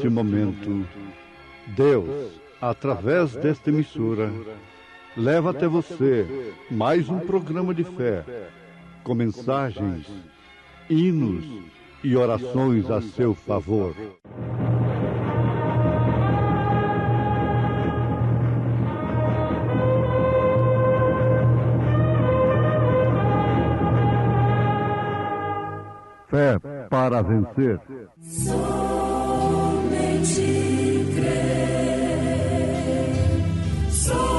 neste momento, Deus, através desta emissora, leva até você mais um programa de fé, com mensagens, hinos e orações a seu favor. Fé para vencer. Somente crer, somente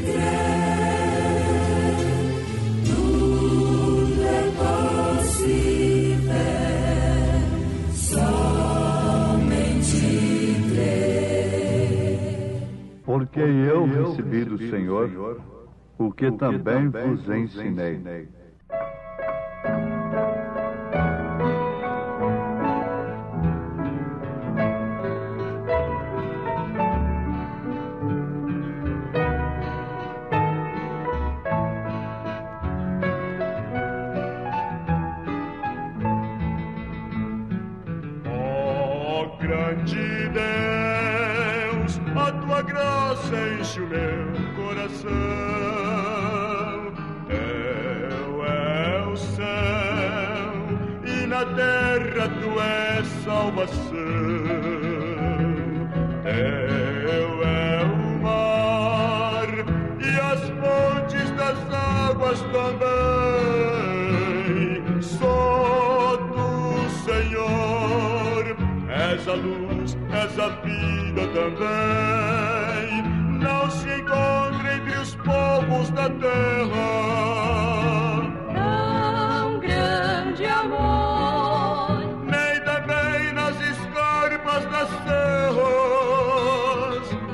crer, tudo é possível, somente crer. Porque eu recebi do Senhor o que também vos ensinei. Grande Deus, a tua graça enche o meu coração. Teu é o céu e na terra tu és salvação. Teu é o mar e as fontes das águas também. Só tu, Senhor, és a luz, és a vida também. Não se encontra entre os povos da terra Tão grande amor, nem também nas escarpas das serras,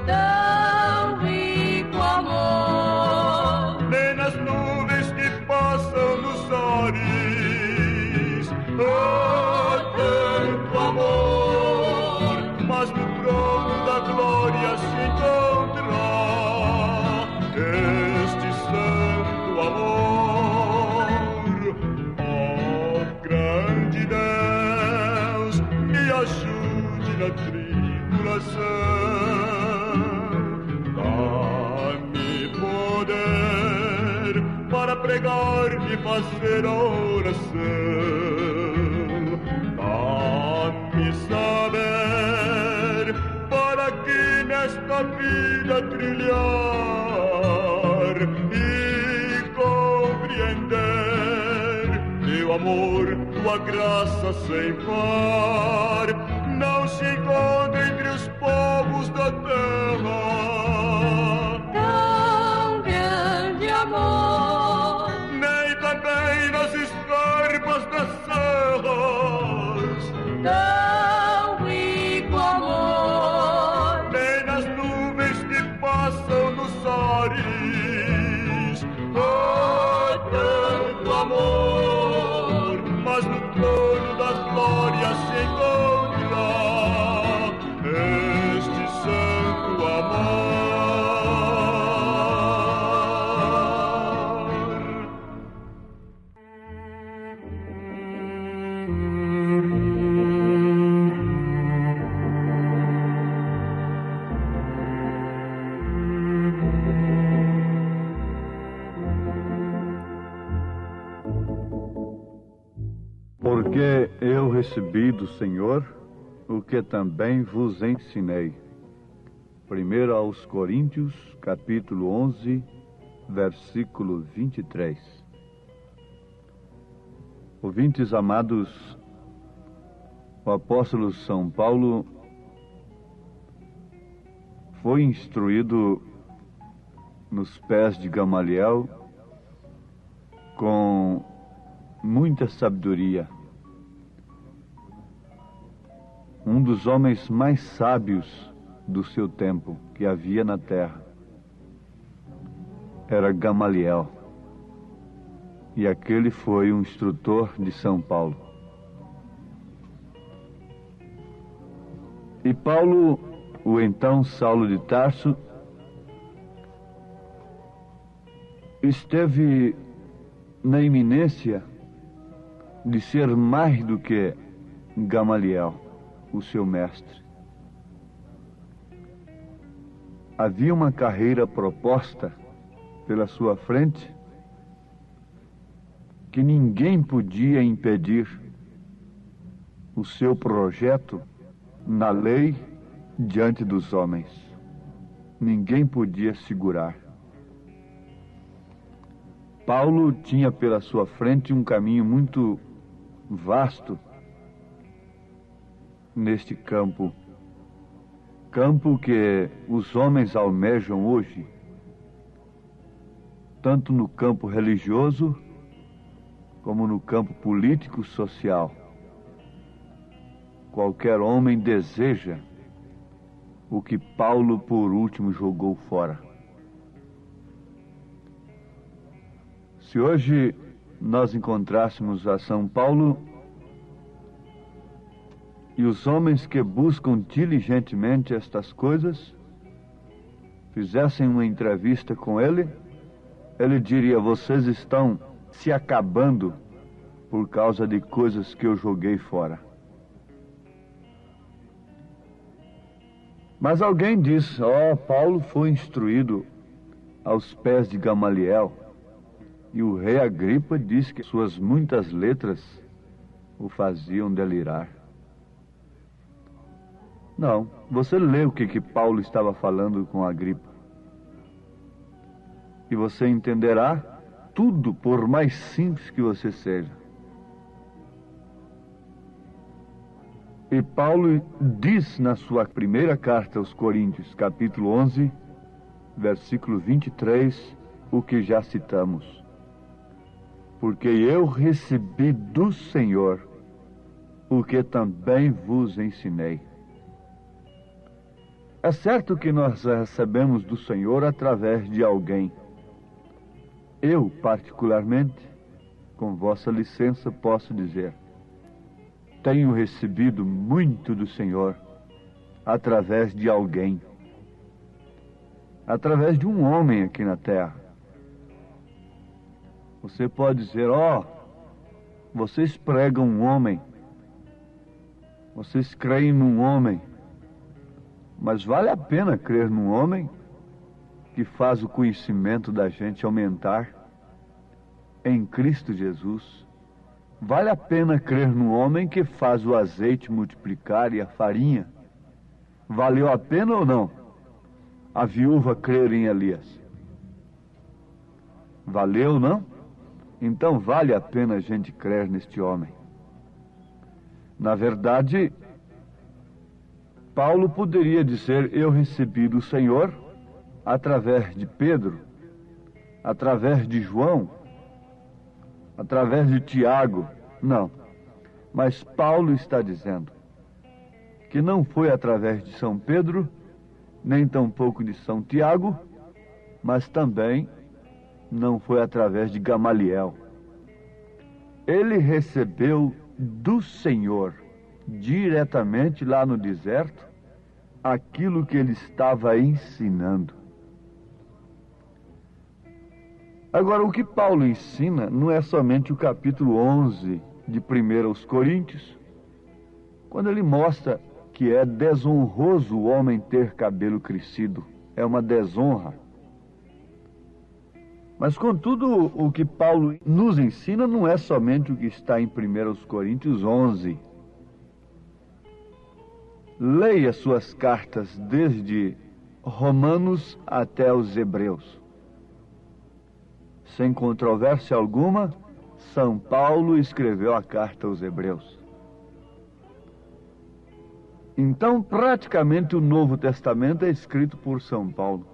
tão rico amor, nem nas nuvens que passam nos ares. Oh, tanto amor, mas no trono da glória se encontra este santo amor. Oh, grande Deus, me ajude na tribulação. Dá-me poder para pregar e fazer a oração. Dá-me saber para que nesta vida trilhar e compreender teu amor, tua graça sem par. Não se encontra entre os povos da terra tão grande amor, nem também nas escarpas das serras, tão rico amor, nem nas nuvens que passam nos ares. Oh, tanto amor, mas no trono da glória se encontra este santo amor. Porque eu recebi do Senhor o que também vos ensinei. 1 aos Coríntios, capítulo 11, versículo 23. Ouvintes amados, o apóstolo São Paulo foi instruído nos pés de Gamaliel com muita sabedoria. Um dos homens mais sábios do seu tempo que havia na terra era Gamaliel. E aquele foi um instrutor de São Paulo. E Paulo, o então Saulo de Tarso, esteve na iminência de ser mais do que Gamaliel. o seu mestre. Havia uma carreira proposta pela sua frente que ninguém podia impedir o seu projeto na lei diante dos homens. Ninguém podia segurar. Paulo tinha pela sua frente um caminho muito vasto neste campo que os homens almejam hoje, tanto no campo religioso como no campo político social. Qualquer homem deseja o que Paulo, por último, jogou fora. Se hoje nós encontrássemos a São Paulo e os homens que buscam diligentemente estas coisas fizessem uma entrevista com ele, ele diria: vocês estão se acabando por causa de coisas que eu joguei fora. Mas alguém diz: Paulo foi instruído aos pés de Gamaliel, e o rei Agripa diz que suas muitas letras o faziam delirar. Não, você lê o que Paulo estava falando com Agripa, e você entenderá tudo, por mais simples que você seja. E Paulo diz na sua primeira carta aos Coríntios, capítulo 11, versículo 23, o que já citamos. Porque eu recebi do Senhor o que também vos ensinei. É certo que nós recebemos do Senhor através de alguém. Eu, particularmente, com vossa licença, posso dizer: tenho recebido muito do Senhor através de alguém, através de um homem aqui na terra. Você pode dizer: vocês pregam um homem, vocês creem num homem, mas vale a pena crer num homem que faz o conhecimento da gente aumentar em Cristo Jesus. Vale a pena crer num homem que faz o azeite multiplicar e a farinha. Valeu a pena ou não a viúva crer em Elias? Valeu, não? Então vale a pena a gente crer neste homem. Na verdade, Paulo poderia dizer: eu recebi do Senhor através de Pedro, através de João, através de Tiago. Não. Mas Paulo está dizendo que não foi através de São Pedro, nem tampouco de São Tiago, mas também não foi através de Gamaliel. Ele recebeu do Senhor, diretamente lá no deserto, aquilo que ele estava ensinando. Agora, o que Paulo ensina não é somente o capítulo 11 de 1 aos Coríntios, quando ele mostra que é desonroso o homem ter cabelo crescido. É uma desonra. Mas, contudo, o que Paulo nos ensina não é somente o que está em 1 aos Coríntios 11. Leia suas cartas desde Romanos até os Hebreus. Sem controvérsia alguma, São Paulo escreveu a carta aos Hebreus. Então, praticamente o Novo Testamento é escrito por São Paulo.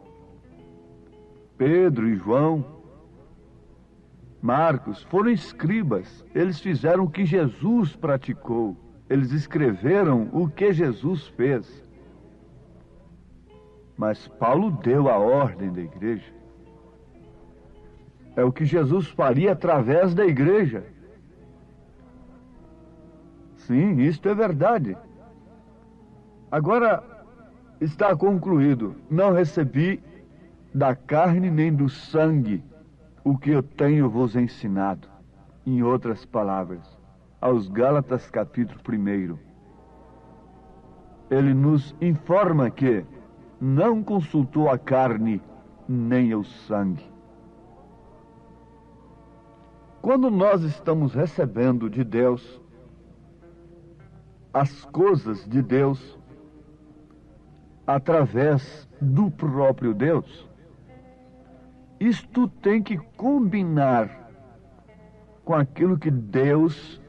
Pedro e João, Marcos foram escribas. Eles fizeram o que Jesus praticou. Eles escreveram o que Jesus fez. Mas Paulo deu a ordem da igreja. É o que Jesus faria através da igreja. Sim, isto é verdade. Agora está concluído: não recebi da carne nem do sangue o que eu tenho vos ensinado. Em outras palavras, aos Gálatas capítulo 1. ele nos informa que não consultou a carne nem o sangue. Quando nós estamos recebendo de Deus as coisas de Deus através do próprio Deus, isto tem que combinar com aquilo que Deus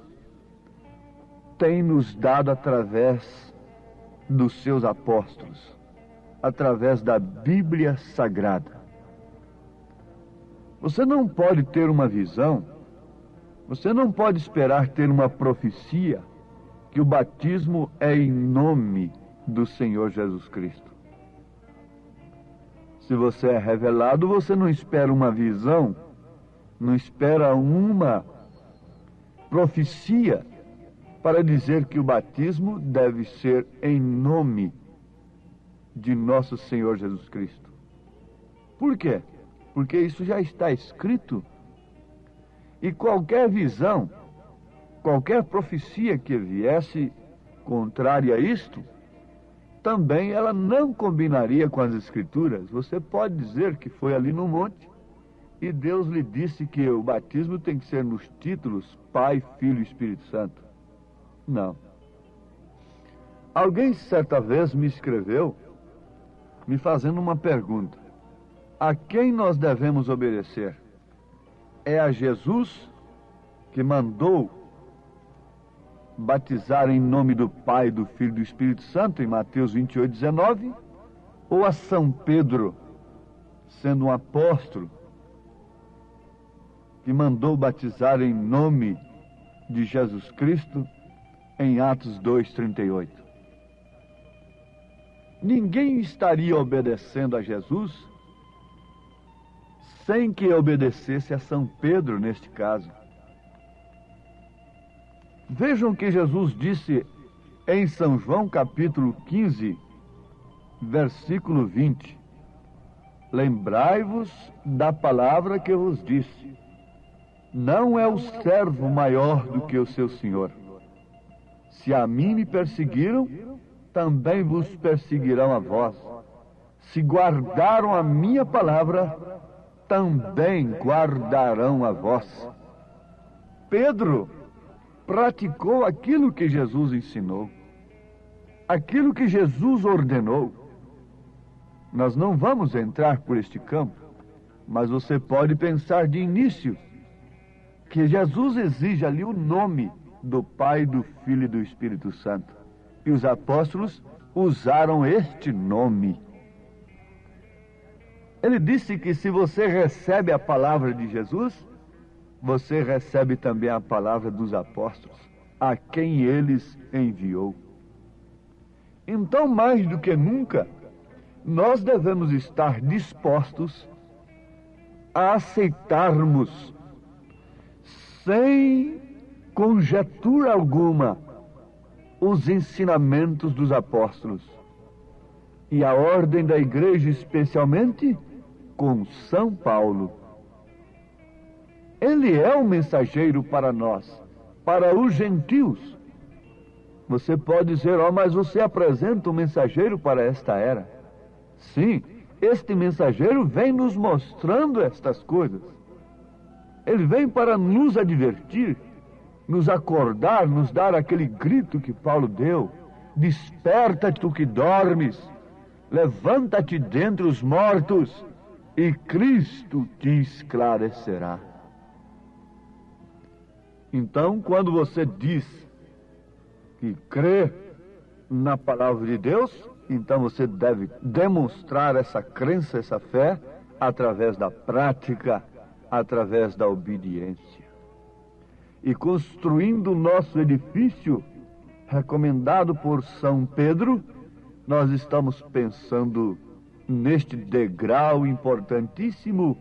tem nos dado através dos seus apóstolos, através da Bíblia Sagrada. Você não pode ter uma visão, você não pode esperar ter uma profecia que o batismo é em nome do Senhor Jesus Cristo. Se você é revelado, você não espera uma visão, não espera uma profecia para dizer que o batismo deve ser em nome de nosso Senhor Jesus Cristo. Por quê? Porque isso já está escrito. E qualquer visão, qualquer profecia que viesse contrária a isto, também ela não combinaria com as Escrituras. Você pode dizer que foi ali no monte e Deus lhe disse que o batismo tem que ser nos títulos Pai, Filho e Espírito Santo. Não. Alguém certa vez me escreveu me fazendo uma pergunta: a quem nós devemos obedecer? É a Jesus, que mandou batizar em nome do Pai, do Filho e do Espírito Santo, em Mateus 28:19, ou a São Pedro, sendo um apóstolo, que mandou batizar em nome de Jesus Cristo, em Atos 2:38? Ninguém estaria obedecendo a Jesus sem que obedecesse a São Pedro neste caso. Vejam que Jesus disse em São João capítulo 15, versículo 20: lembrai-vos da palavra que eu vos disse, não é o servo maior do que o seu senhor. Se a mim me perseguiram, também vos perseguirão a vós. Se guardaram a minha palavra, também guardarão a vós. Pedro praticou aquilo que Jesus ensinou, aquilo que Jesus ordenou. Nós não vamos entrar por este campo, mas você pode pensar de início que Jesus exige ali o nome do Pai, do Filho e do Espírito Santo. E os apóstolos usaram este nome. Ele disse que se você recebe a palavra de Jesus, você recebe também a palavra dos apóstolos, a quem eles enviou. Então, mais do que nunca, nós devemos estar dispostos a aceitarmos, sem conjectura alguma, os ensinamentos dos apóstolos e a ordem da igreja, especialmente com São Paulo. Ele é o mensageiro para nós, para os gentios. Você pode dizer: mas você apresenta um mensageiro para esta era. Sim, este mensageiro vem nos mostrando estas coisas. Ele vem para nos advertir, nos acordar, nos dar aquele grito que Paulo deu: desperta-te tu que dormes, levanta-te dentre os mortos, e Cristo te esclarecerá. Então, quando você diz que crê na palavra de Deus, então você deve demonstrar essa crença, essa fé, através da prática, através da obediência. E construindo o nosso edifício, recomendado por São Pedro, nós estamos pensando neste degrau importantíssimo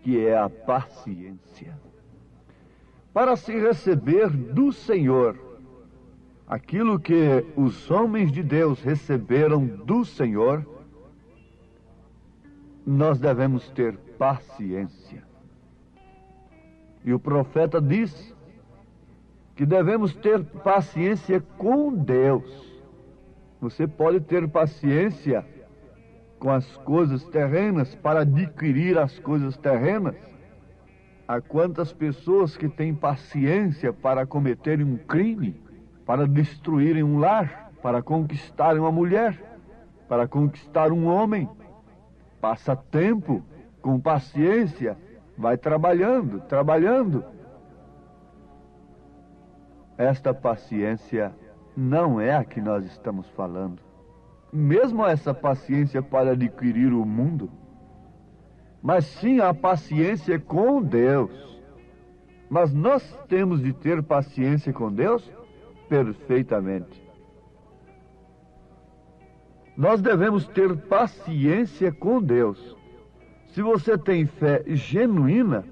que é a paciência. Para se receber do Senhor aquilo que os homens de Deus receberam do Senhor, nós devemos ter paciência. E o profeta diz que devemos ter paciência com Deus. Você pode ter paciência com as coisas terrenas para adquirir as coisas terrenas. Há quantas pessoas que têm paciência para cometerem um crime, para destruírem um lar, para conquistarem uma mulher, para conquistar um homem. Passa tempo com paciência, vai trabalhando. Esta paciência não é a que nós estamos falando. Mesmo essa paciência para adquirir o mundo, mas sim a paciência com Deus. Mas nós temos de ter paciência com Deus perfeitamente. Nós devemos ter paciência com Deus. Se você tem fé genuína,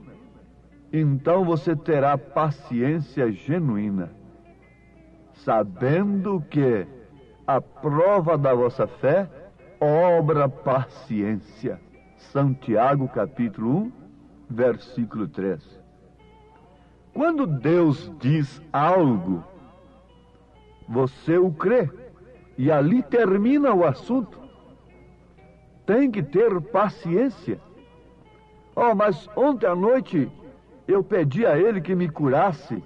então você terá paciência genuína, sabendo que a prova da vossa fé obra paciência. Santiago capítulo 1, versículo 3. Quando Deus diz algo, você o crê, e ali termina o assunto. Tem que ter paciência. Mas ontem à noite eu pedi a Ele que me curasse,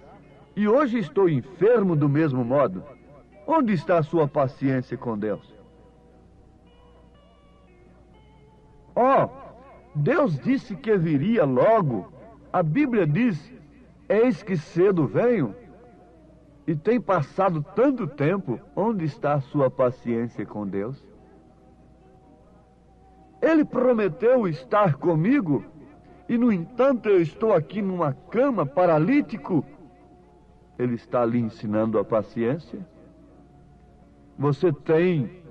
e hoje estou enfermo do mesmo modo. Onde está a sua paciência com Deus? Deus disse que viria logo. A Bíblia diz: eis que cedo venho. E tem passado tanto tempo. Onde está a sua paciência com Deus? Ele prometeu estar comigo, e no entanto eu estou aqui numa cama, paralítico. Ele está lhe ensinando a paciência? Você tem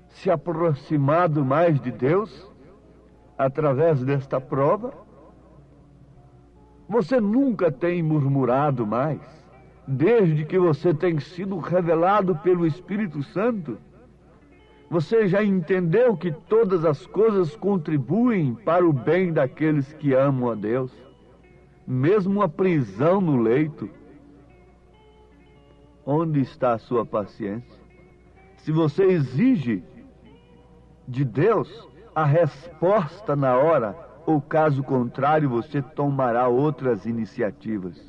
se aproximado mais de Deus através desta prova? Você nunca tem murmurado mais, desde que você tem sido revelado pelo Espírito Santo? Você já entendeu que todas as coisas contribuem para o bem daqueles que amam a Deus? Mesmo uma prisão no leito. Onde está a sua paciência? Se você exige de Deus a resposta na hora, ou caso contrário, você tomará outras iniciativas.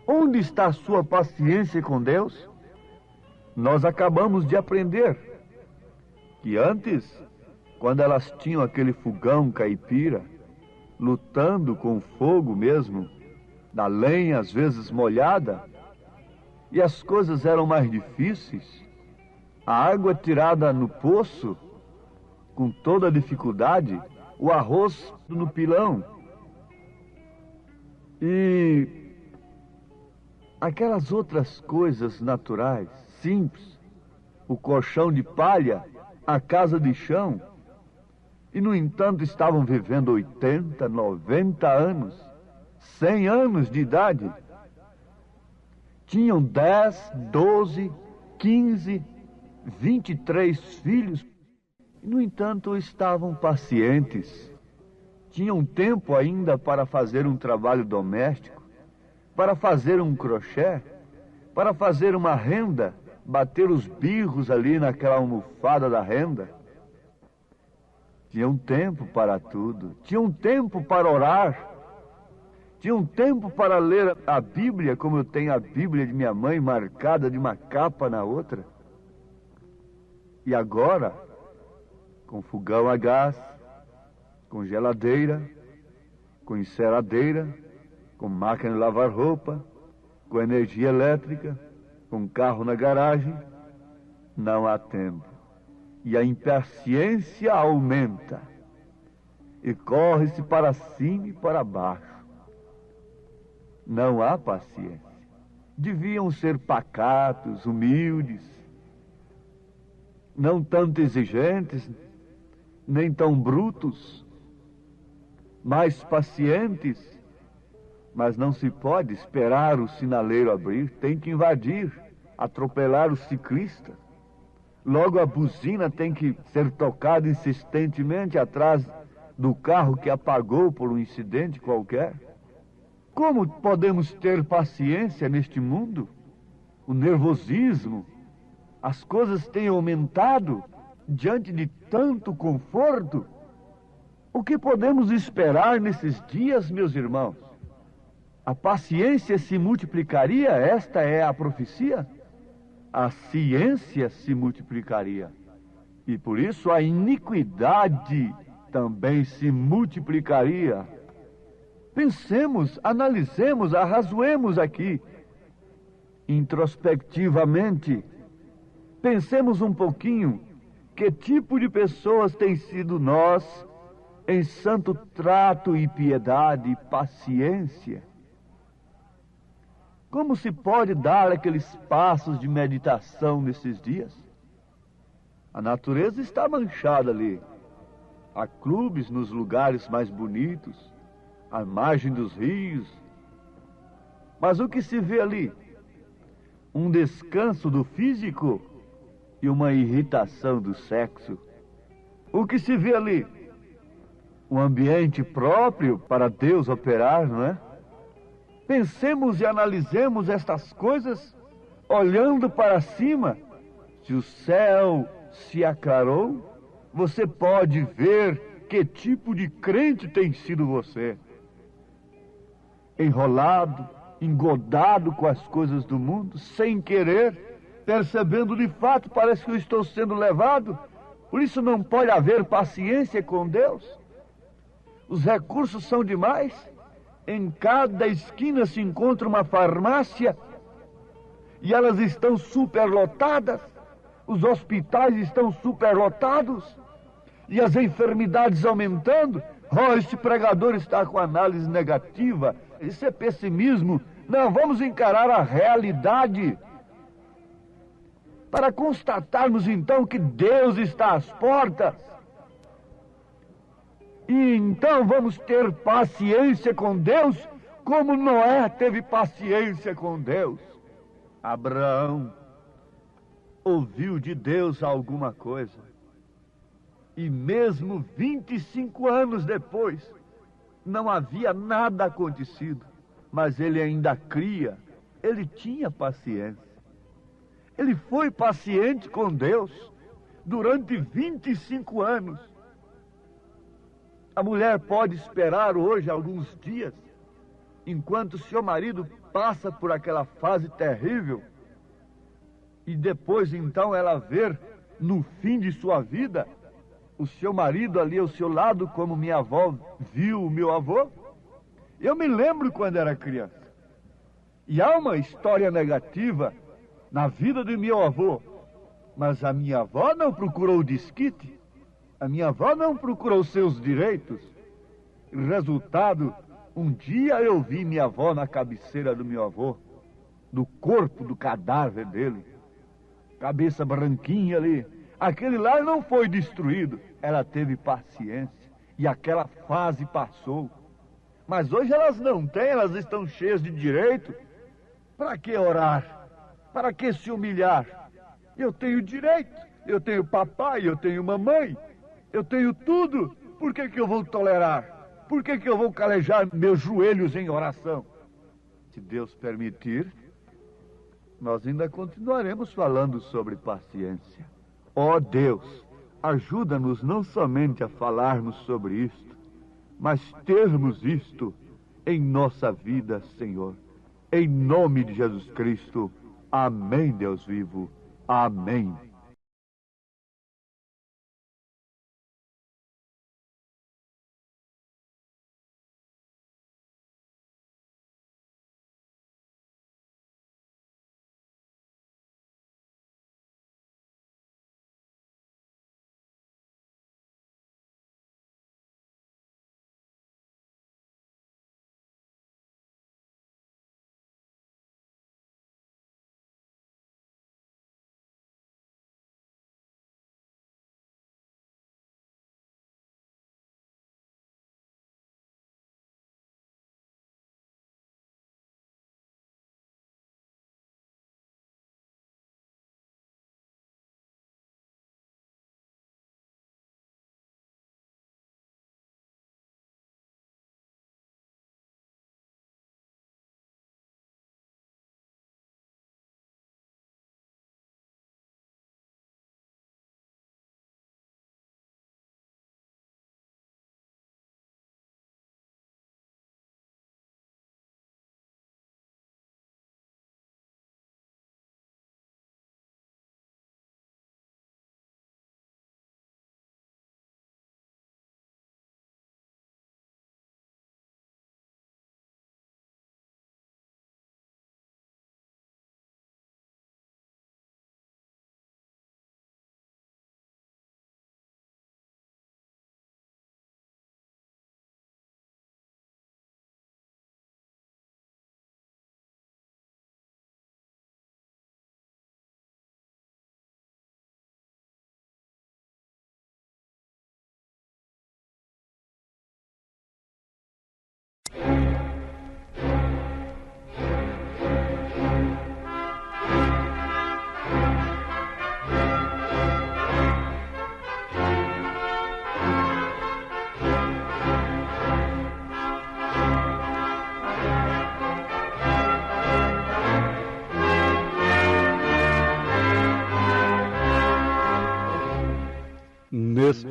Onde está a sua paciência com Deus? Nós acabamos de aprender que antes, quando elas tinham aquele fogão caipira, lutando com fogo mesmo, da lenha às vezes molhada, e as coisas eram mais difíceis, a água tirada no poço, com toda a dificuldade, o arroz no pilão, e aquelas outras coisas naturais, simples, o colchão de palha, a casa de chão, e no entanto estavam vivendo 80, 90 anos, 100 anos de idade. Tinham 10, 12, 15, 23 filhos. E, no entanto, estavam pacientes. Tinham tempo ainda para fazer um trabalho doméstico, para fazer um crochê, para fazer uma renda, bater os birros ali naquela almofada da renda. Tinham tempo para tudo. Tinham tempo para orar. Tinham tempo para ler a Bíblia, como eu tenho a Bíblia de minha mãe marcada de uma capa na outra. E agora, com fogão a gás, com geladeira, com enceradeira, com máquina de lavar roupa, com energia elétrica, com carro na garagem, não há tempo. E a impaciência aumenta, e corre-se para cima e para baixo. Não há paciência. Deviam ser pacatos, humildes, não tanto exigentes, nem tão brutos, mais pacientes. Mas não se pode esperar o sinaleiro abrir, tem que invadir, atropelar o ciclista. Logo a buzina tem que ser tocada insistentemente atrás do carro que apagou por um incidente qualquer. Como podemos ter paciência neste mundo? O nervosismo, as coisas têm aumentado diante de tanto conforto. O que podemos esperar nesses dias, meus irmãos? A paciência se multiplicaria, esta é a profecia. A ciência se multiplicaria. E por isso a iniquidade também se multiplicaria. Pensemos, analisemos, arrazoemos aqui, introspectivamente. Pensemos um pouquinho que tipo de pessoas tem sido nós em santo trato e piedade e paciência. Como se pode dar aqueles passos de meditação nesses dias? A natureza está manchada ali. Há clubes nos lugares mais bonitos, à margem dos rios. Mas o que se vê ali? Um descanso do físico e uma irritação do sexo. O que se vê ali? Um ambiente próprio para Deus operar, não é? Pensemos e analisemos estas coisas olhando para cima. Se o céu se aclarou, você pode ver que tipo de crente tem sido você. Enrolado, engodado com as coisas do mundo, sem querer, percebendo de fato, parece que eu estou sendo levado. Por isso não pode haver paciência com Deus. Os recursos são demais. Em cada esquina se encontra uma farmácia e elas estão superlotadas. Os hospitais estão superlotados e as enfermidades aumentando. Este pregador está com análise negativa. Isso é pessimismo. Não, vamos encarar a realidade para constatarmos então que Deus está às portas. E então vamos ter paciência com Deus, como Noé teve paciência com Deus. Abraão ouviu de Deus alguma coisa. E mesmo 25 anos depois, não havia nada acontecido. Mas ele ainda cria, ele tinha paciência. Ele foi paciente com Deus durante 25 anos. A mulher pode esperar hoje alguns dias, enquanto seu marido passa por aquela fase terrível, e depois então ela ver no fim de sua vida o seu marido ali ao seu lado, como minha avó viu o meu avô. Eu me lembro quando era criança. E há uma história negativa na vida de meu avô, mas a minha avó não procurou desquite. A minha avó não procurou seus direitos. Resultado, um dia eu vi minha avó na cabeceira do meu avô, do corpo, do cadáver dele. Cabeça branquinha ali. Aquele lar não foi destruído. Ela teve paciência e aquela fase passou. Mas hoje elas não têm, elas estão cheias de direito. Para que orar? Para que se humilhar? Eu tenho direito, eu tenho papai, eu tenho mamãe. Eu tenho tudo, por que eu vou tolerar? Por que eu vou calejar meus joelhos em oração? Se Deus permitir, nós ainda continuaremos falando sobre paciência. Ó Deus, ajuda-nos não somente a falarmos sobre isto, mas termos isto em nossa vida, Senhor. Em nome de Jesus Cristo. Amém, Deus vivo. Amém.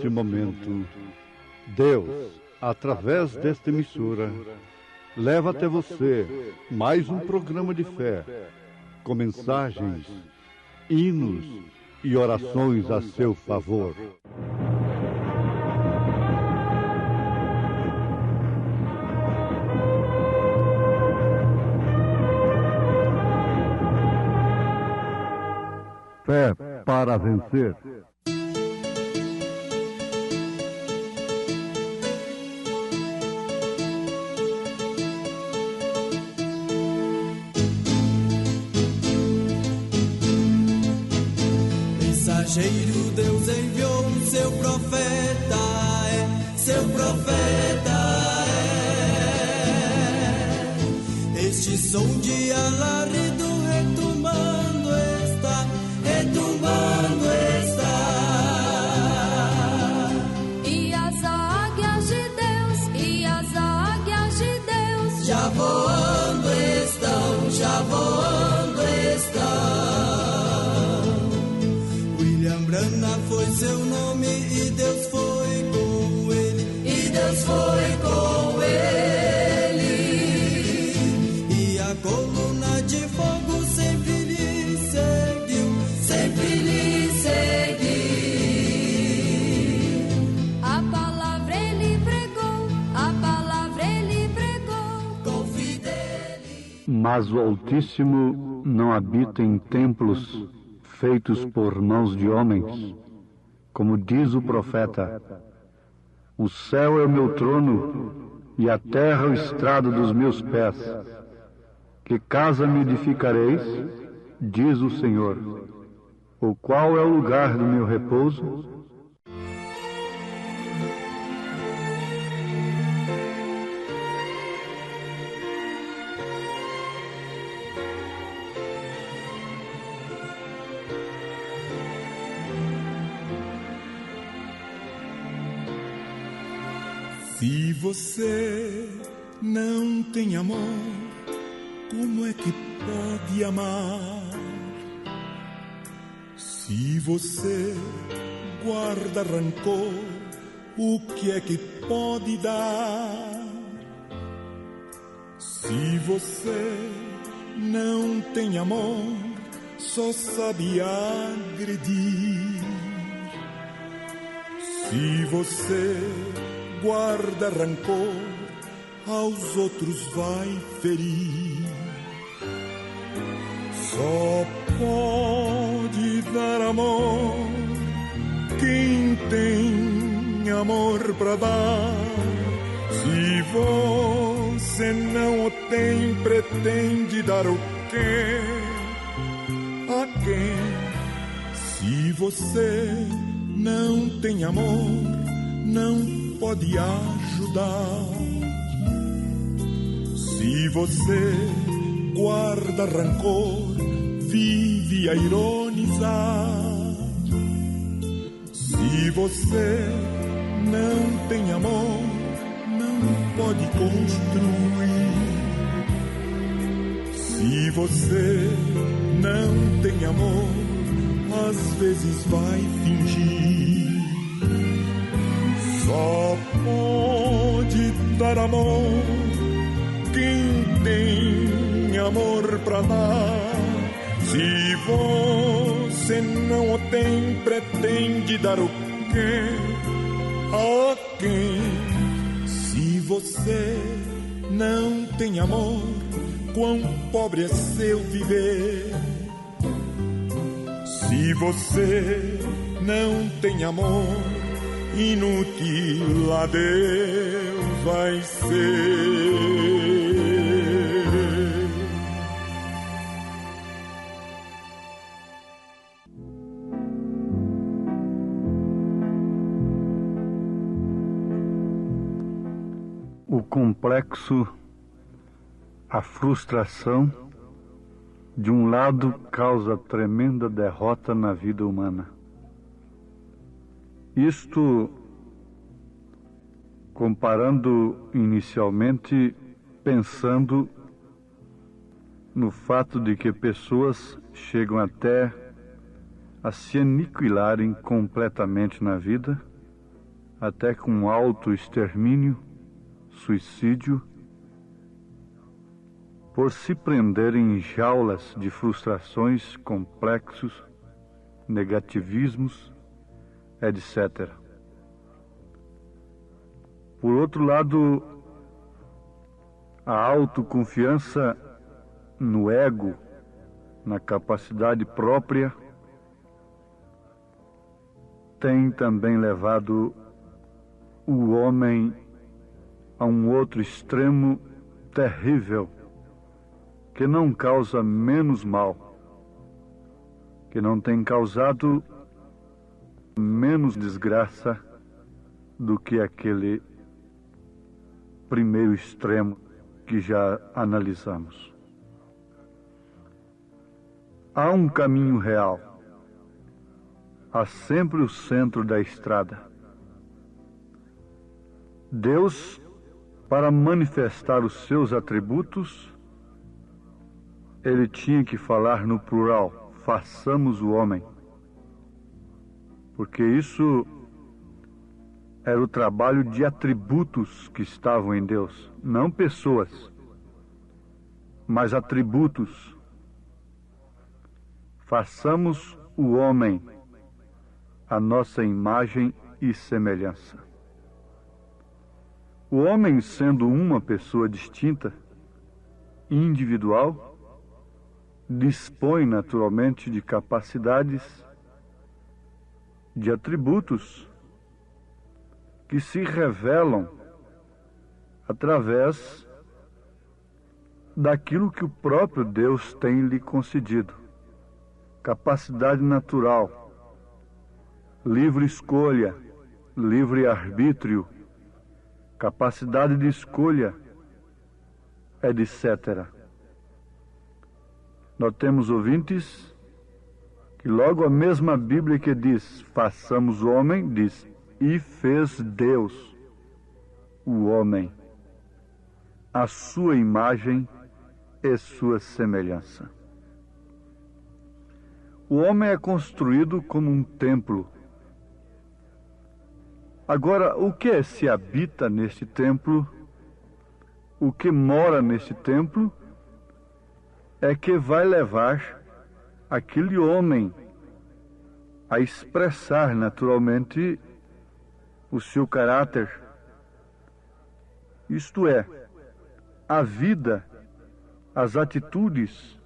neste momento, Deus, através desta emissora, leva até você mais um programa de fé, com mensagens, hinos e orações a seu favor. Fé para vencer. Mensageiro, Deus enviou seu profeta, seu profeta Este som de alarido retumbando está. E as águias de Deus, Já voando estão. William Branham foi seu nome e Deus foi com ele. E a coluna de fogo sempre lhe seguiu. a palavra ele pregou, Com fidelidade. Mas o Altíssimo não habita em templos feitos por mãos de homens, como diz o profeta: o céu é o meu trono e a terra o estrado dos meus pés. Que casa me edificareis, diz o Senhor, o qual é o lugar do meu repouso? Se você não tem amor, como é que pode amar? Se você guarda rancor, o que é que pode dar? Se você não tem amor, só sabe agredir. Se você guarda rancor, aos outros vai ferir. Só pode dar amor quem tem amor pra dar. Se você não o tem, pretende dar o quê? A quem? Se você não tem amor, não pode ajudar. Se você guarda rancor, vive a ironizar. Se você não tem amor, não pode construir. Se você não tem amor, às vezes vai fingir. Só pode dar amor quem tem amor pra dar. Se você não o tem, pretende dar o quê? A quem? Se você não tem amor, quão pobre é seu viver. Se você não tem amor, inútil a Deus vai ser. O complexo, a frustração, de um lado, causa tremenda derrota na vida humana. Isto, comparando inicialmente, pensando no fato de que pessoas chegam até a se aniquilarem completamente na vida, até com autoextermínio, suicídio, por se prenderem em jaulas de frustrações, complexos, negativismos, etc. Por outro lado, a autoconfiança no ego, na capacidade própria, tem também levado o homem a um outro extremo terrível, que não causa menos mal, que não tem causado menos desgraça do que aquele primeiro extremo que já analisamos. Há um caminho real, há sempre o centro da estrada. Deus, para manifestar os seus atributos, ele tinha que falar no plural, façamos o homem. Porque isso era o trabalho de atributos que estavam em Deus, não pessoas, mas atributos. Façamos o homem a nossa imagem e semelhança. O homem, sendo uma pessoa distinta, individual, dispõe naturalmente de capacidades, de atributos que se revelam através daquilo que o próprio Deus tem lhe concedido. Capacidade natural, livre escolha, livre arbítrio, capacidade de escolha, etc. Nós temos ouvintes que logo a mesma Bíblia que diz, façamos o homem, diz, e fez Deus o homem, a sua imagem e sua semelhança. O homem é construído como um templo. Agora, o que se habita neste templo, o que mora neste templo, é que vai levar aquele homem a expressar naturalmente o seu caráter. Isto é, a vida, as atitudes,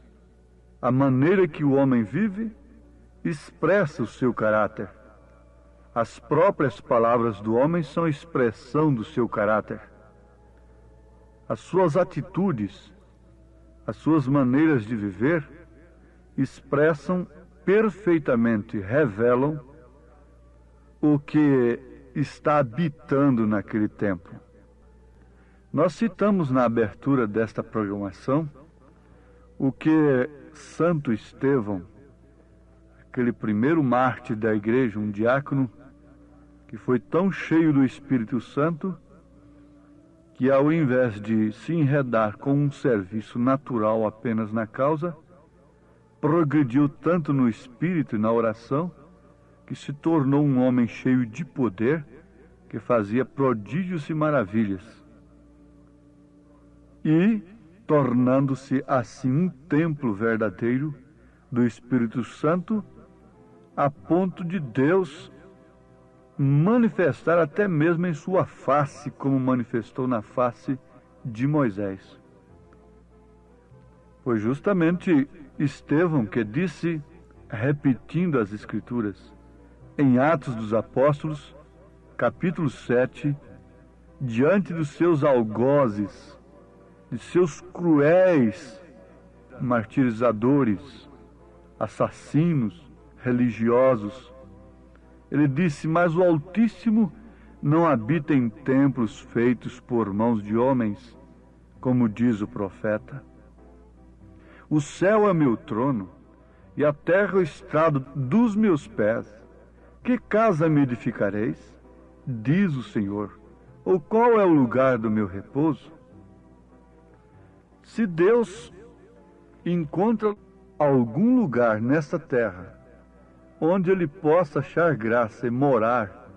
a maneira que o homem vive, expressa o seu caráter. As próprias palavras do homem são expressão do seu caráter. As suas atitudes, as suas maneiras de viver, expressam perfeitamente, revelam o que está habitando naquele templo. Nós citamos na abertura desta programação o que Santo Estevão, aquele primeiro mártir da igreja, um diácono, que foi tão cheio do Espírito Santo, que ao invés de se enredar com um serviço natural apenas na causa, progrediu tanto no espírito e na oração, que se tornou um homem cheio de poder, que fazia prodígios e maravilhas. E, tornando-se assim um templo verdadeiro do Espírito Santo, a ponto de Deus manifestar até mesmo em sua face, como manifestou na face de Moisés. Foi justamente Estevão que disse, repetindo as Escrituras, em Atos dos Apóstolos, capítulo 7, diante dos seus algozes, de seus cruéis martirizadores, assassinos, religiosos, ele disse, mas o Altíssimo não habita em templos feitos por mãos de homens, como diz o profeta. O céu é meu trono, e a terra o estrado dos meus pés. Que casa me edificareis? Diz o Senhor. Ou qual é o lugar do meu repouso? Se Deus encontra algum lugar nesta terra onde ele possa achar graça e morar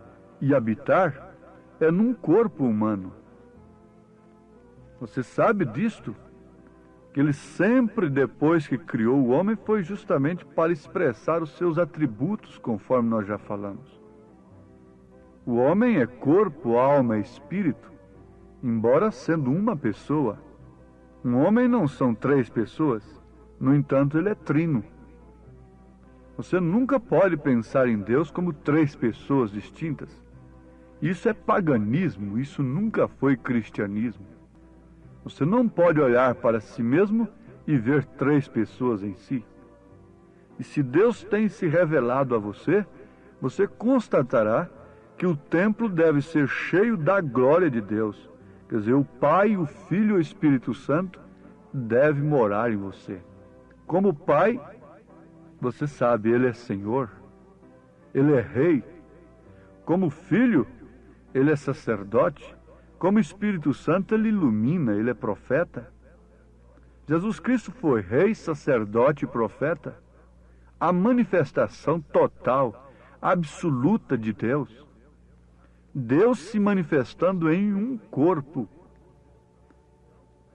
e habitar é num corpo humano. Você sabe disto? Que ele sempre, depois que criou o homem, foi justamente para expressar os seus atributos, conforme nós já falamos. O homem é corpo, alma e espírito, embora sendo uma pessoa. Um homem não são 3 pessoas, no entanto, ele é trino. Você nunca pode pensar em Deus como 3 pessoas distintas. Isso é paganismo, isso nunca foi cristianismo. Você não pode olhar para si mesmo e ver 3 pessoas em si. E se Deus tem se revelado a você, você constatará que o templo deve ser cheio da glória de Deus. Quer dizer, o Pai, o Filho e o Espírito Santo deve morar em você. Como Pai, você sabe, Ele é Senhor, Ele é Rei. Como Filho, Ele é sacerdote. Como Espírito Santo, Ele ilumina, Ele é profeta. Jesus Cristo foi Rei, sacerdote e profeta. A manifestação total, absoluta de Deus. Deus se manifestando em um corpo,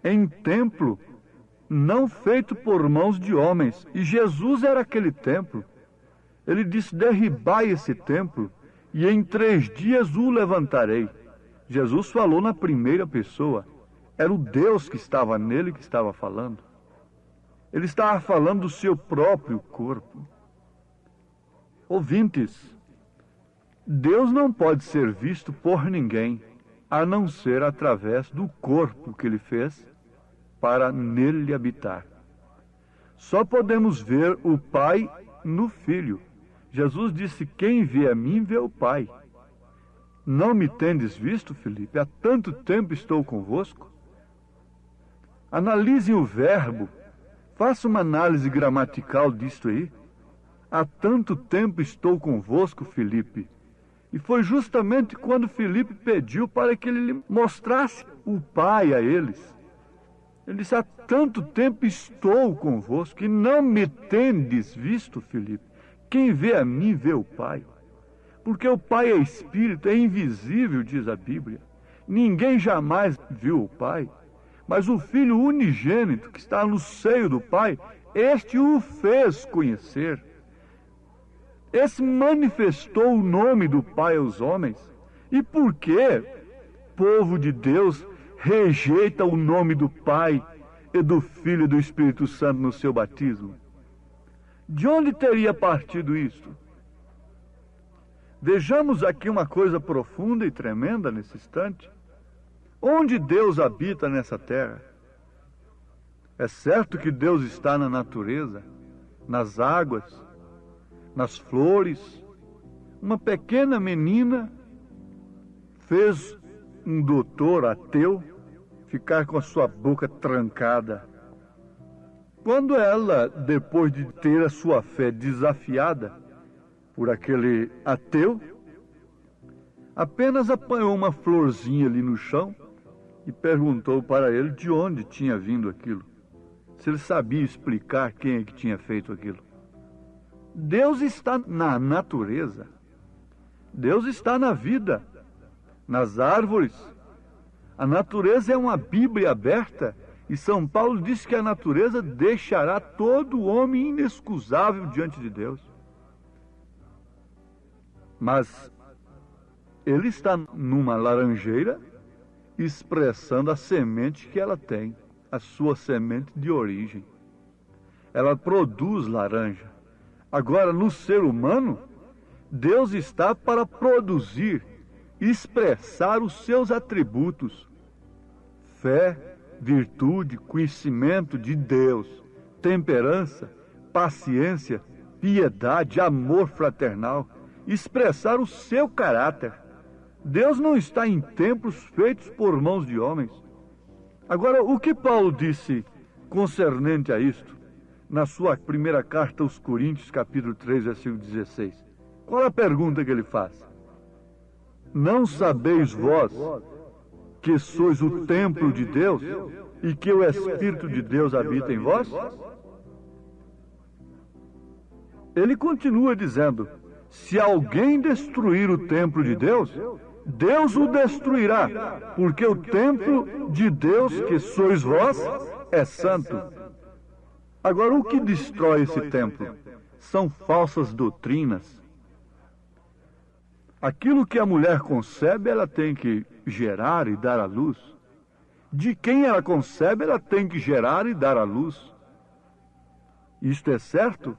em templo, não feito por mãos de homens. E Jesus era aquele templo. Ele disse: derribai esse templo, e em 3 dias o levantarei. Jesus falou na primeira pessoa. Era o Deus que estava nele que estava falando. Ele estava falando do seu próprio corpo. Ouvintes, Deus não pode ser visto por ninguém, a não ser através do corpo que Ele fez para nele habitar. Só podemos ver o Pai no Filho. Jesus disse: quem vê a mim, vê o Pai. Não me tendes visto, Filipe? Há tanto tempo estou convosco. Analise o verbo. Faça uma análise gramatical disto aí. Há tanto tempo estou convosco, Filipe. E foi justamente quando Filipe pediu para que ele lhe mostrasse o Pai a eles. Ele disse: há tanto tempo estou convosco e não me tendes visto, Filipe. Quem vê a mim, vê o Pai. Porque o Pai é Espírito, é invisível, diz a Bíblia. Ninguém jamais viu o Pai. Mas o Filho unigênito, que está no seio do Pai, este o fez conhecer. Esse manifestou o nome do Pai aos homens. E por que, povo de Deus, rejeita o nome do Pai e do Filho e do Espírito Santo no seu batismo? De onde teria partido isto? Vejamos aqui uma coisa profunda e tremenda nesse instante. Onde Deus habita nessa terra? É certo que Deus está na natureza, nas águas, nas flores. Uma pequena menina fez um doutor ateu ficar com a sua boca trancada. Quando ela, depois de ter a sua fé desafiada por aquele ateu, apenas apanhou uma florzinha ali no chão e perguntou para ele de onde tinha vindo aquilo, se ele sabia explicar quem é que tinha feito aquilo. Deus está na natureza, Deus está na vida, nas árvores. A natureza é uma Bíblia aberta, e São Paulo diz que a natureza deixará todo homem inexcusável diante de Deus. Mas ele está numa laranjeira expressando a semente que ela tem, a sua semente de origem. Ela produz laranja. Agora, no ser humano, Deus está para produzir, expressar os seus atributos: fé, virtude, conhecimento de Deus, temperança, paciência, piedade, amor fraternal, expressar o seu caráter. Deus não está em templos feitos por mãos de homens. Agora, o que Paulo disse concernente a isto, na sua primeira carta aos Coríntios, capítulo 3, versículo 16? Qual a pergunta que ele faz? Não sabeis vós que sois o templo de Deus e que o Espírito de Deus habita em vós? Ele continua dizendo: se alguém destruir o templo de Deus, Deus o destruirá, porque o templo de Deus, que sois vós, é santo. Agora, o que destrói esse templo? São falsas doutrinas. Aquilo que a mulher concebe, ela tem que gerar e dar à luz. De quem ela concebe, ela tem que gerar e dar à luz. Isto é certo?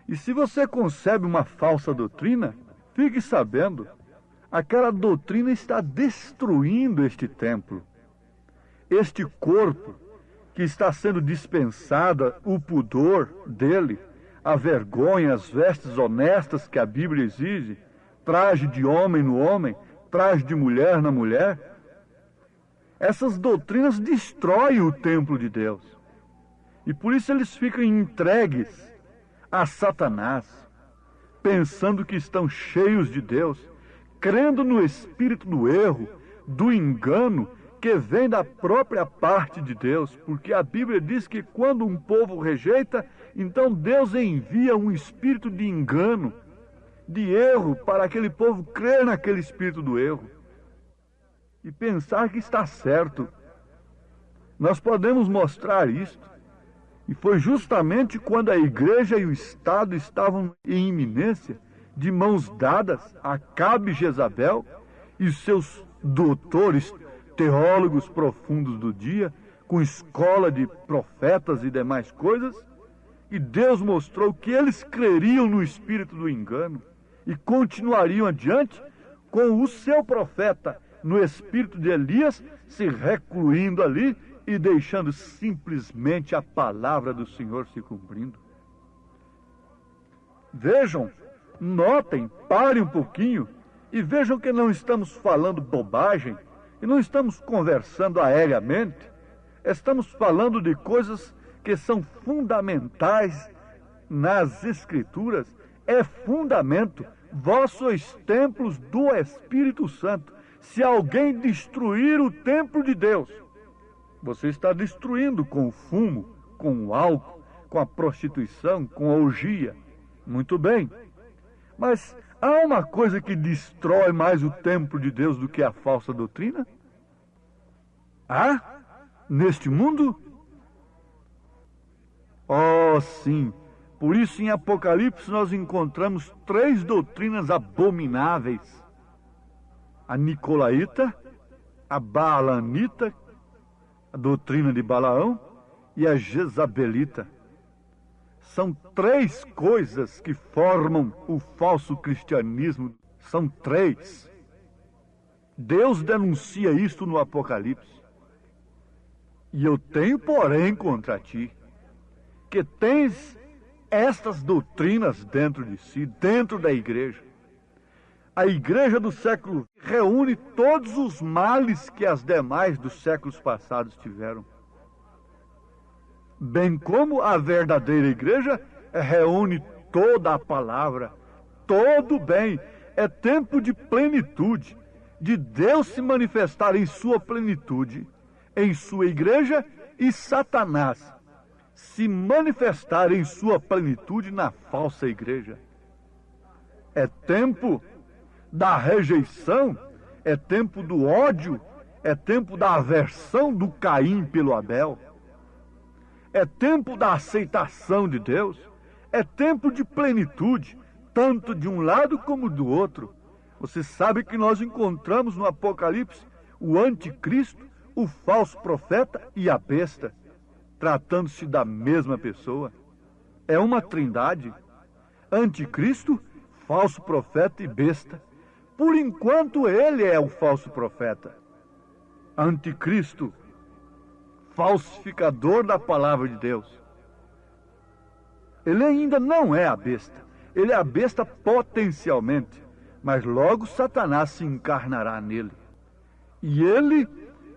E se você concebe uma falsa doutrina, fique sabendo, aquela doutrina está destruindo este templo. Este corpo que está sendo dispensada o pudor dele, a vergonha, as vestes honestas que a Bíblia exige, traje de homem no homem, traje de mulher na mulher. Essas doutrinas destroem o templo de Deus. E por isso eles ficam entregues a Satanás, pensando que estão cheios de Deus, crendo no espírito do erro, do engano, que vem da própria parte de Deus, porque a Bíblia diz que quando um povo rejeita, então Deus envia um espírito de engano, de erro, para aquele povo crer naquele espírito do erro e pensar que está certo. Nós podemos mostrar isto. E foi justamente quando a igreja e o Estado estavam em iminência, de mãos dadas, Acabe e Jezabel e seus doutores, teólogos profundos do dia, com escola de profetas e demais coisas, e Deus mostrou que eles creriam no espírito do engano e continuariam adiante com o seu profeta no espírito de Elias, se recluindo ali e deixando simplesmente a palavra do Senhor se cumprindo. Vejam, notem, parem um pouquinho e vejam que não estamos falando bobagem e não estamos conversando aéreamente. Estamos falando de coisas que são fundamentais nas Escrituras. É fundamento. Vós sois templos do Espírito Santo. Se alguém destruir o templo de Deus, você está destruindo com o fumo, com o álcool, com a prostituição, com a orgia. Muito bem. Mas há uma coisa que destrói mais o templo de Deus do que a falsa doutrina? Há? Neste mundo? Oh, sim. Por isso, em Apocalipse, nós encontramos 3 doutrinas abomináveis: a nicolaíta, a baalanita, a doutrina de Balaão, e a jezabelita. São 3 coisas que formam o falso cristianismo. São 3. Deus denuncia isto no Apocalipse. E eu tenho, porém, contra ti, que tens estas doutrinas dentro de si, dentro da igreja. A igreja do século reúne todos os males que as demais dos séculos passados tiveram. Bem como a verdadeira igreja reúne toda a palavra, todo o bem. É tempo de plenitude, de Deus se manifestar em sua plenitude, em sua igreja, e Satanás se manifestar em sua plenitude na falsa igreja. É tempo da rejeição, é tempo do ódio, é tempo da aversão do Caim pelo Abel. É tempo da aceitação de Deus, é tempo de plenitude, tanto de um lado como do outro. Você sabe que nós encontramos no Apocalipse o anticristo, o falso profeta e a besta, tratando-se da mesma pessoa. É uma trindade: anticristo, falso profeta e besta. Por enquanto ele é o falso profeta. Anticristo, falsificador da palavra de Deus. Ele ainda não é a besta. Ele é a besta potencialmente, mas logo Satanás se encarnará nele. E ele,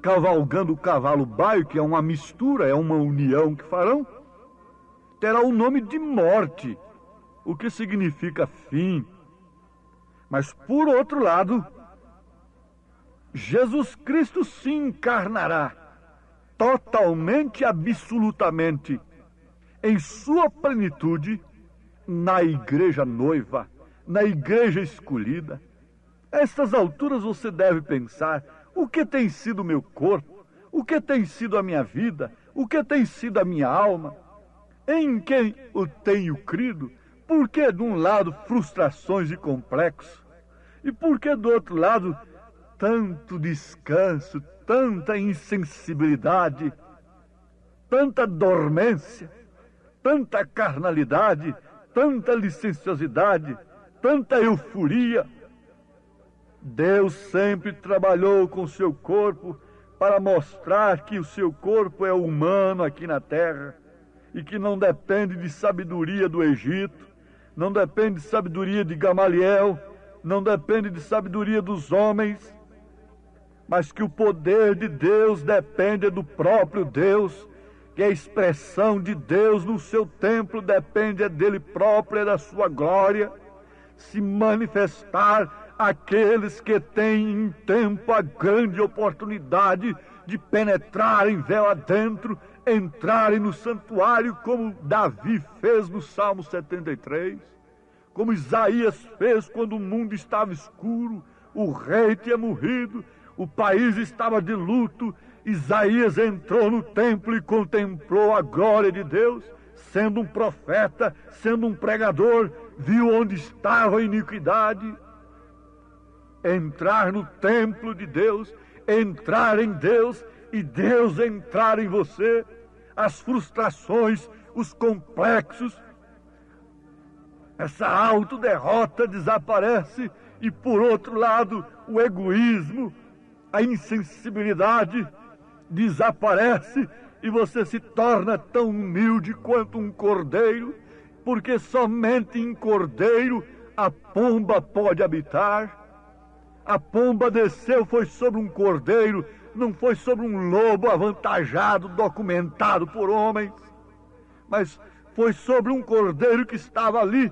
cavalgando o cavalo baio, que é uma mistura, é uma união que farão, terá o nome de morte, o que significa fim. Mas por outro lado, Jesus Cristo se encarnará totalmente, absolutamente, em sua plenitude, na igreja noiva, na igreja escolhida. A estas alturas você deve pensar: o que tem sido o meu corpo? O que tem sido a minha vida? O que tem sido a minha alma? Em quem o tenho crido? Por que, de um lado, frustrações e complexos? E por que, do outro lado, tanto descanso, tanta insensibilidade, tanta dormência, tanta carnalidade, tanta licenciosidade, tanta euforia? Deus sempre trabalhou com o seu corpo para mostrar que o seu corpo é humano aqui na terra e que não depende de sabedoria do Egito, não depende de sabedoria de Gamaliel, não depende de sabedoria dos homens, mas que o poder de Deus depende do próprio Deus, que a expressão de Deus no seu templo depende dele próprio e da sua glória, se manifestar àqueles que têm em tempo a grande oportunidade de penetrarem véu adentro, entrarem no santuário, como Davi fez no Salmo 73, como Isaías fez quando o mundo estava escuro, o rei tinha morrido, o país estava de luto. Isaías entrou no templo e contemplou a glória de Deus, sendo um profeta, sendo um pregador, viu onde estava a iniquidade. Entrar no templo de Deus, entrar em Deus e Deus entrar em você, as frustrações, os complexos, essa autoderrota desaparece e, por outro lado, o egoísmo, a insensibilidade desaparece e você se torna tão humilde quanto um cordeiro, porque somente em cordeiro a pomba pode habitar. A pomba desceu, foi sobre um cordeiro, não foi sobre um lobo avantajado, documentado por homens, mas foi sobre um cordeiro que estava ali,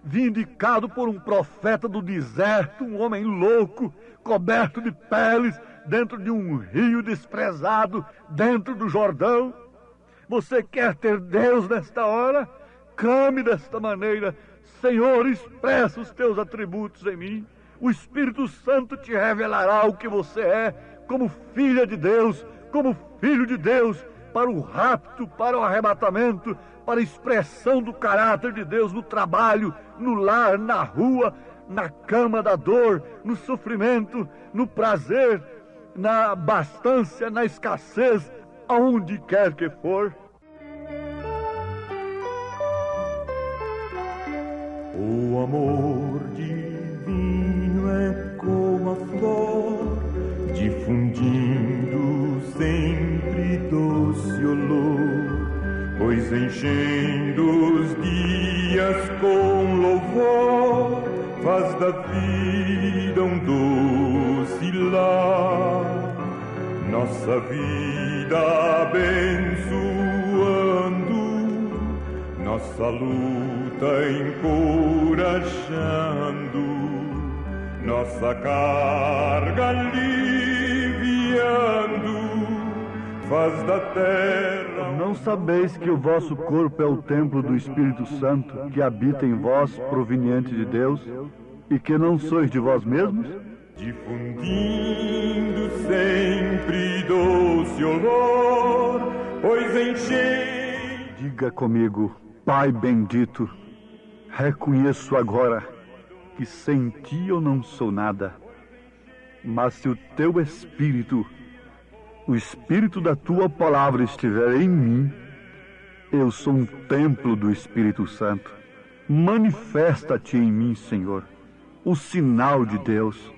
vindicado por um profeta do deserto, um homem louco, coberto de peles, dentro de um rio desprezado, dentro do Jordão. Você quer ter Deus nesta hora? Clame desta maneira: Senhor, expressa os teus atributos em mim. O Espírito Santo te revelará o que você é, como filha de Deus, como filho de Deus, para o rapto, para o arrebatamento, para a expressão do caráter de Deus no trabalho, no lar, na rua, na cama da dor, no sofrimento, no prazer, na abastança, na escassez, aonde quer que for. O amor divino é como a flor, difundindo sempre doce olor, pois enchendo os dias com louvor, faz da vida um doce lar, nossa vida abençoando, nossa luta encorajando, nossa carga aliviando, faz da terra. Não sabeis que o vosso corpo é o templo do Espírito Santo, que habita em vós, proveniente de Deus, e que não sois de vós mesmos? Difundindo sempre doce olor, pois enchei. Diga comigo: Pai bendito, reconheço agora que sem ti eu não sou nada, mas se o teu Espírito, o Espírito da tua palavra estiver em mim, eu sou um templo do Espírito Santo. Manifesta-te em mim, Senhor, o sinal de Deus,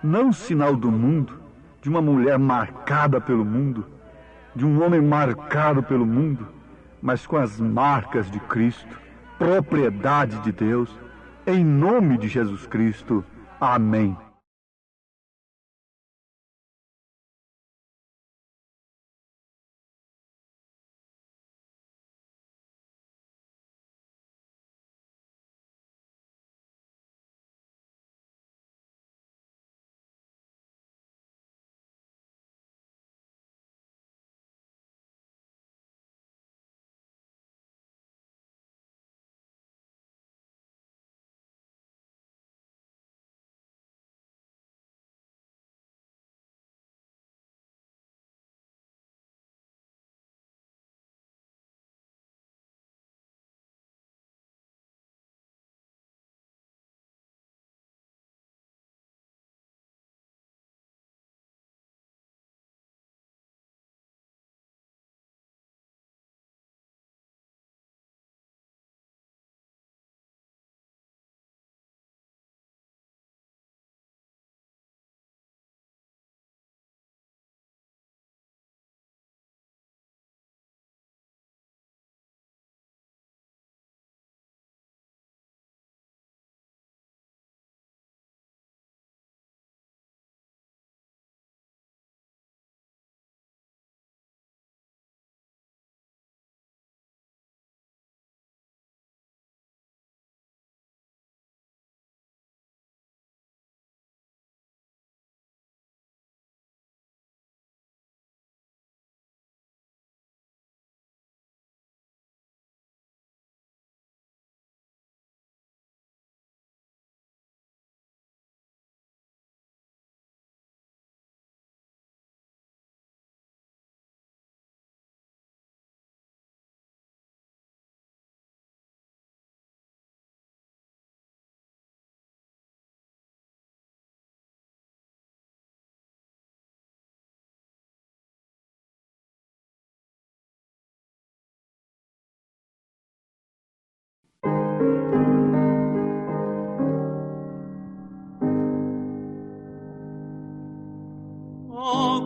não o sinal do mundo, de uma mulher marcada pelo mundo, de um homem marcado pelo mundo, mas com as marcas de Cristo, propriedade de Deus, em nome de Jesus Cristo. Amém.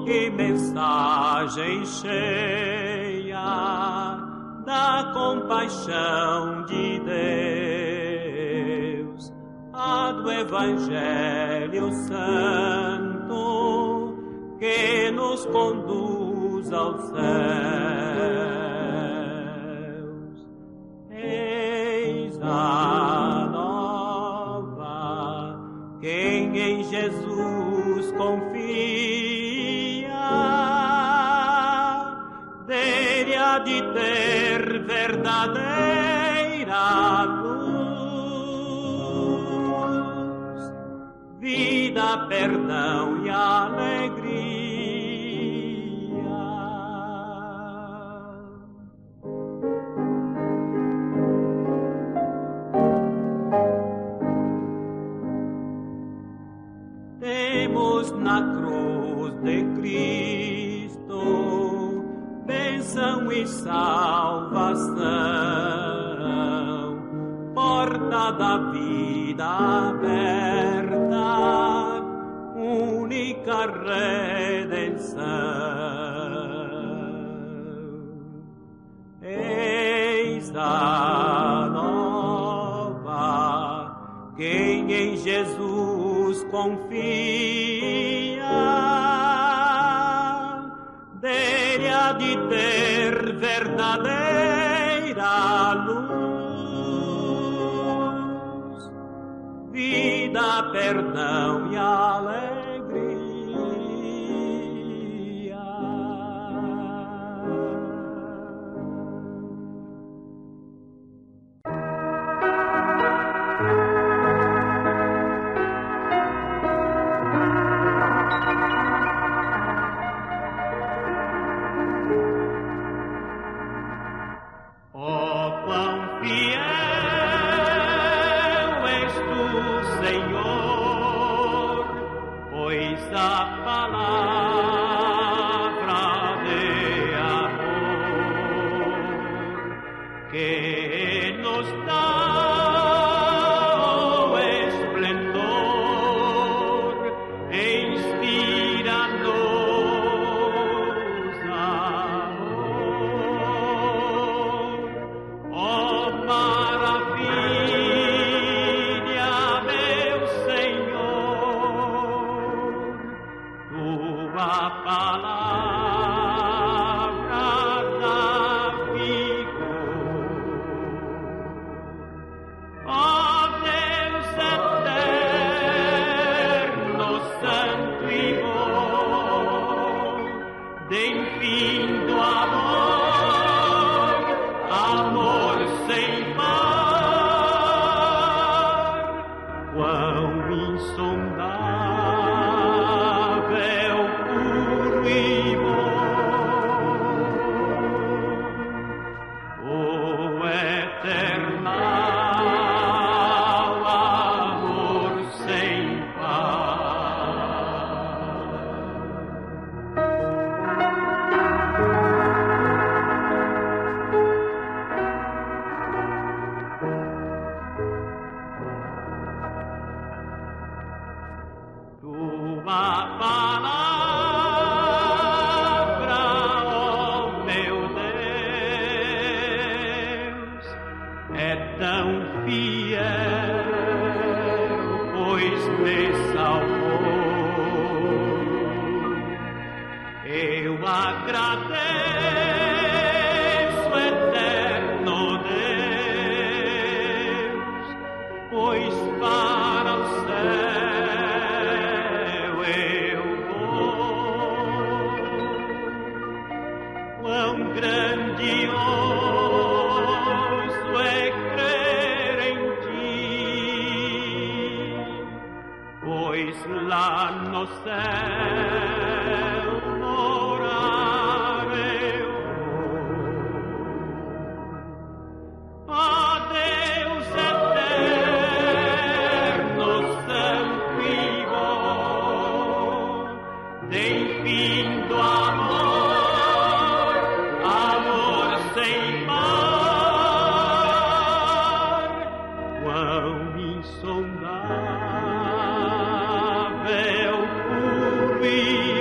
Que mensagem cheia da compaixão de Deus, a do Evangelho Santo que nos conduz aos céus. Eis a nova, quem em Jesus confia, de ter verdadeira luz, vida, perdão e alegria. Temos na cruz de Cristo bênção e salvação, porta da vida aberta, única redenção. Eis a nova, quem em Jesus confia, de ter verdadeira luz, vida, perdão e alegria. insondável, puro e